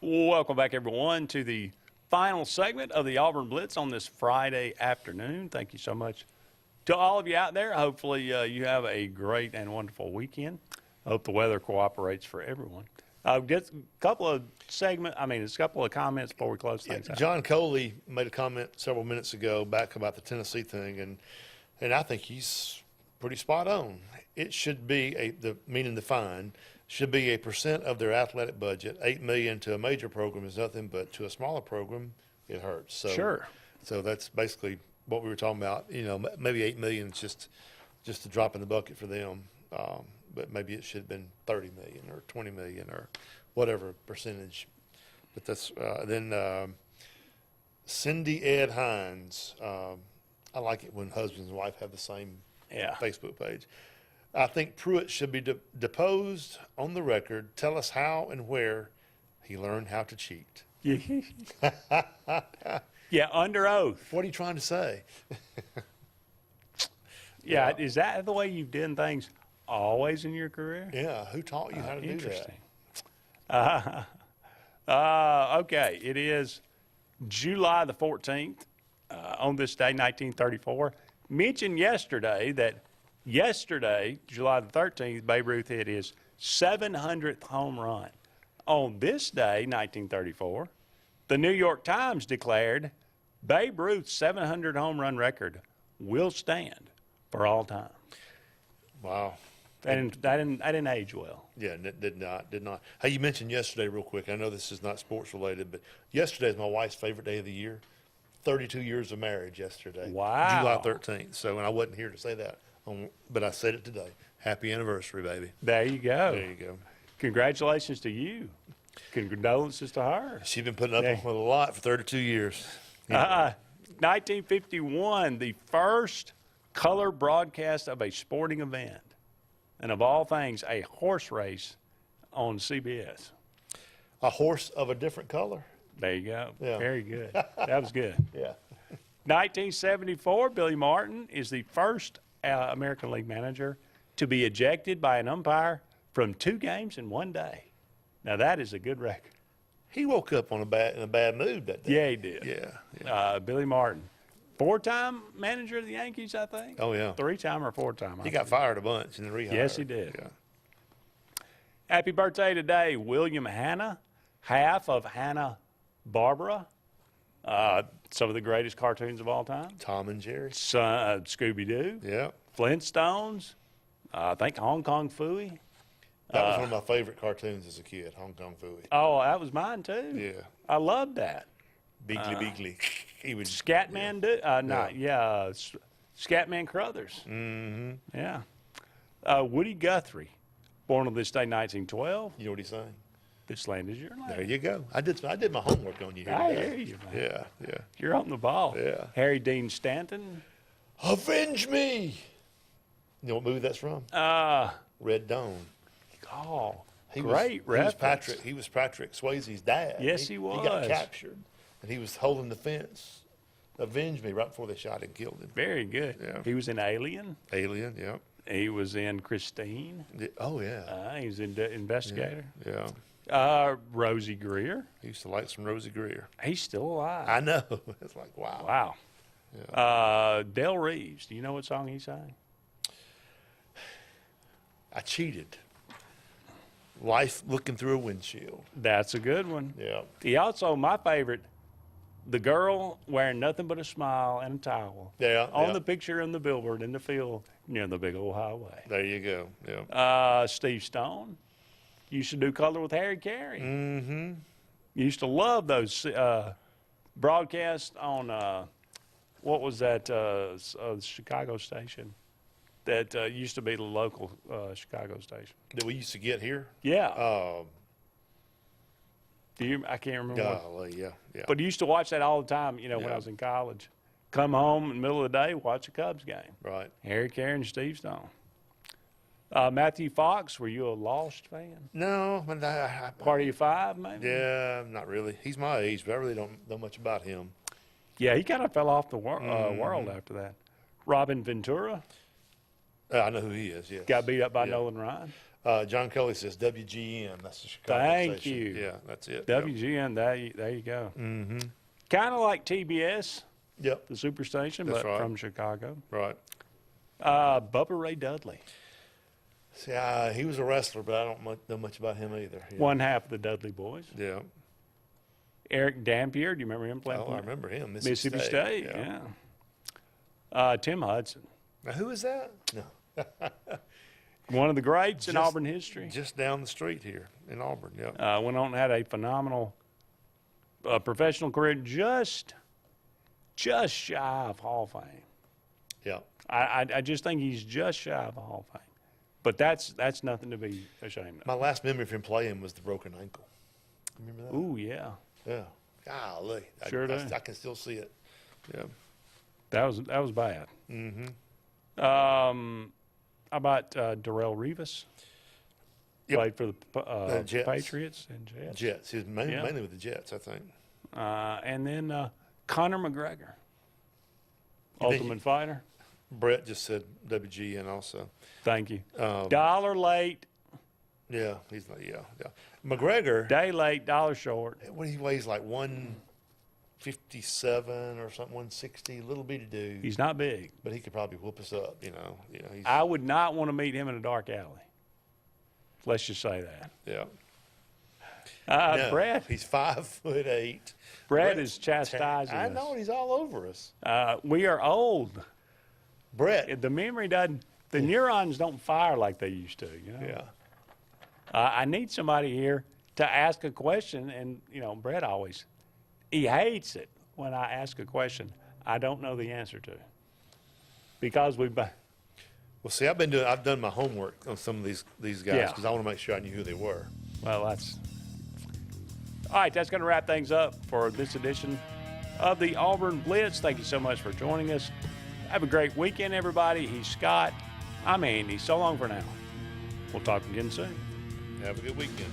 Welcome back, everyone, to the final segment of the Auburn Blitz on this Friday afternoon. Thank you so much to all of you out there. Hopefully you have a great and wonderful weekend. I hope the weather cooperates for everyone. Get a couple of comments before we close things out. John Coley made a comment several minutes ago back about the Tennessee thing, and I think he's pretty spot on. It should be meaning the fine should be a % of their athletic budget. $8 million to a major program is nothing, but to a smaller program, it hurts. So, sure. So that's basically what we were talking about. You know, maybe $8 million is just a drop in the bucket for them. But maybe it should have been $30 million or $20 million or whatever percentage. But that's then Cindy Ed Hines. I like it when husband and wife have the same Facebook page. I think Pruitt should be deposed on the record. Tell us how and where he learned how to cheat. Yeah, under oath. What are you trying to say? Yeah, is that the way you've done things always in your career? Yeah, who taught you how to do that? Interesting. Okay, it is July the 14th on this day, 1934. Mentioned yesterday that July the 13th, Babe Ruth hit his 700th home run. On this day, 1934, the New York Times declared Babe Ruth's 700 home run record will stand for all time. Wow. That didn't age well. Yeah, it did not. Hey, you mentioned yesterday real quick. I know this is not sports related, but yesterday is my wife's favorite day of the year. 32 years of marriage yesterday. Wow. July 13th. So, and I wasn't here to say that. But I said it today. Happy anniversary, baby. There you go. There you go. Congratulations to you. Condolences to her. She's been putting up with a lot for 32 years. 1951, the first color broadcast of a sporting event, and of all things, a horse race on CBS. A horse of a different color? There you go. Yeah. Very good. That was good. Yeah. 1974, Billy Martin is the first American League manager to be ejected by an umpire from 2 games in 1 day. Now, that is a good record. He woke up in a bad mood that day. Yeah, he did. Yeah. Billy Martin. 4-time manager of the Yankees, I think. Oh, yeah. 3-time or 4-time. He got fired a bunch and then rehired. Yes, he did. Yeah. Happy birthday today, William Hanna, half of Hanna-Barbera. Some of the greatest cartoons of all time. Tom and Jerry. Scooby-Doo. Yeah. Flintstones. I think Hong Kong Phooey. That was one of my favorite cartoons as a kid, Hong Kong Phooey. Oh, that was mine too. Yeah. I loved that. Beagley. He was Scatman, Scatman Crothers. Mm-hmm. Yeah. Woody Guthrie, born on this day, 1912. You know what he sang? This land is your land. There you go. I did my homework on you here I today. hear you, man. Yeah. You're on the ball. Yeah. Harry Dean Stanton. Avenge me. You know what movie that's from? Red Dawn. Oh, He great reference. He was Patrick Swayze's dad. Yes, he was. He got captured, and he was holding the fence. Avenge me right before they shot and killed him. Very good. Yeah. He was in Alien. Alien, yeah. He was in Christine. Oh, yeah. He was in Investigator. Yeah. Rosie Greer. He used to like some Rosie Greer. He's still alive. I know. It's like, wow. Wow. Yeah. Del Reeves. Do you know what song he sang? I cheated. Life looking through a windshield. That's a good one. Yeah. He also, my favorite, the girl wearing nothing but a smile and a towel. Yeah. On the picture in the billboard in the field near the big old highway. There you go. Yeah. Steve Stone used to do color with Harry Carey. Mm-hmm. Used to love those broadcasts on, what was that, Chicago station that used to be the local Chicago station. That we used to get here? Yeah. I can't remember. Golly, yeah. But I used to watch that all the time, when I was in college. Come home in the middle of the day, watch a Cubs game. Right. Harry Carey and Steve Stone. Matthew Fox, were you a Lost fan? No. I Party of Five, maybe? Yeah, not really. He's my age, but I really don't know much about him. Yeah, he kind of fell off the world after that. Robin Ventura. I know who he is, yes. Got beat up by Nolan Ryan. John Kelly says WGN. That's the Chicago Thank station. you. Yeah, that's it. WGN, there you go. Mm-hmm. Kind of like TBS. Yep. The Superstation, That's but right. from Chicago. Right. Bubba Ray Dudley. See, he was a wrestler, but I don't know much about him either. Yeah. One half of the Dudley Boys. Yeah. Eric Dampier, do you remember him playing? Oh, I remember him. Mississippi State, yeah. Tim Hudson. Now, who is that? No. One of the greats in Auburn history. Just down the street here in Auburn, yeah. Went on and had a phenomenal professional career, just shy of Hall of Fame. Yeah. I just think he's just shy of a Hall of Fame. But that's nothing to be ashamed of. My last memory of him playing was the broken ankle. Remember that? Ooh, yeah. Yeah. Golly. Sure do. I can still see it. Yeah. That was bad. Mm-hmm. How about Darrell Revis? Yep. Played for the Jets. Patriots and Jets. Jets. He was mainly with the Jets, I think. And then Conor McGregor, Ultimate Fighter. Brett just said WGN also. Thank you. Dollar late. Yeah, he's like, yeah. McGregor. Day late, dollar short. What he weighs like 157 or something, 160, little bitty dude. He's not big, but he could probably whoop us up. I would not want to meet him in a dark alley. Let's just say that. Yeah. No, Brad. He's 5'8". Brad is chastising I us. know, he's all over us. We are old. Brett. The memory doesn't. The neurons don't fire like they used to. Yeah. I need somebody here to ask a question, and Brett he hates it when I ask a question I don't know the answer to, because we've been. Well, see, I've done my homework on some of these guys Yeah. because I want to make sure I knew who they were. Well, that's all right. That's going to wrap things up for this edition of the Auburn Blitz. Thank you so much for joining us. Have a great weekend, everybody. He's Scott. I'm Andy. So long for now. We'll talk again soon. Have a good weekend.